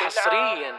حصريا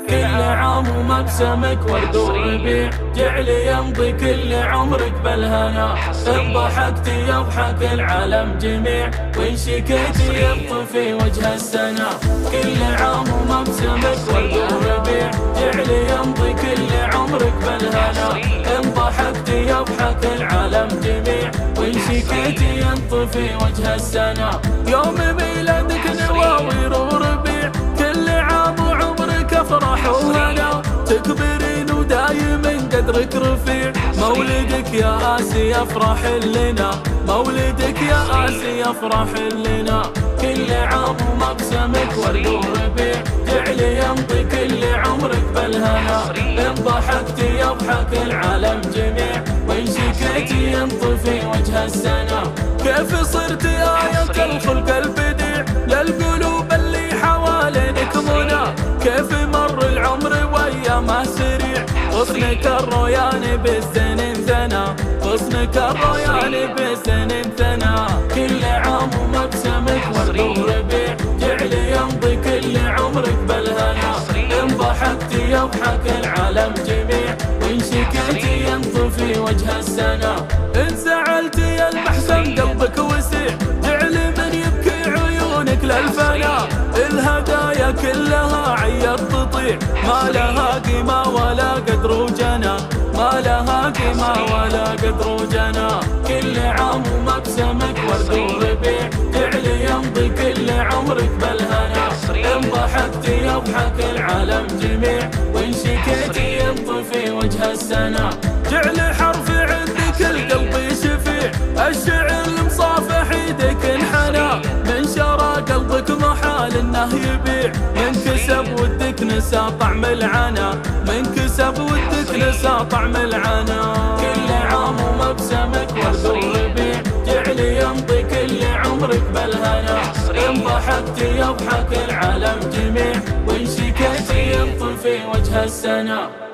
كل عام ومبسمك ورد وربيع، جعل يمضي كل عمرك بالهنا. إن ضحكت يضحك العالم جميع، وإن شكيت يطفي وجه السنا. كل عام ومبسمك ورد وربيع، جعل يمضي كل عمرك بالهنا. إن ضحكت يضحك العالم جميع، وإن شكيت ينطفي وجه السنا. يوم ميلادك نواوير وربيع، كل عام وعمرك افرح وهنا. تكبرين ودايما قدرك رفيع، مولدك يا آسي يفرح لنا. مولدك يا آسي يفرح لنا. كل عام ومبسمك ورد وربيع، جعل يمضي كل عمرك بالهنا. إن ضحكت يضحك العالم جميع، وإن شكيت ينطفي وجه السنا. كيف صرت آية الخلق البديع، للقلوب اللي حوالينك منى. كيف مر العمر وأيامه سريع، غصنك الريان بالسنين ثنى. غصنك الريان بالسنين ثنى. كل عام ومبسمك ورد وربيع، جعل يمضي كل عمرك بالهنا. إن ضحكت يضحك العالم جميع، وإن شكيت ينطفي وجه السنا. إن زعلت يا المحسن قلبك وسيع، جعل من يبكي عيونك للفنا. الهدايا كلها عير تطيع، ما لها قيمة ولا قدر وجنا. ما لها قيمة ولا قدر وجنا. كل عام ومبسمك ورد وربيع، جعل يمضي كل عمرك بالهنا. إن ضحكت يضحك العالم جميع، وإن شكيت ينطفي وجه السنا. جعل حرف عندك القلب شفيع، الشعر المصافح يدك انحنى. من شرى قلبك محال انه يبيع، من كسب ودك نسى طعم العنا. من كسب ودك نسى طعم العنا. كل عام ومبسمك ورد وربيع، جعل يمضي كل عمرك بالهنا. إن ضحكت يضحك العالم جميع، وإن شكيت ينطفي وجه السنا.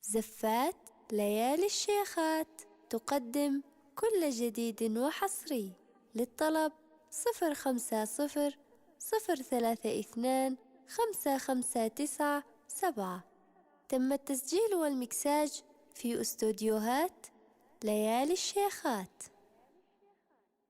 زفات ليالي الشيخات تقدم كل جديد وحصري. للطلب 0500325559. تم التسجيل والمكساج في استوديوهات ليالي الشيخات.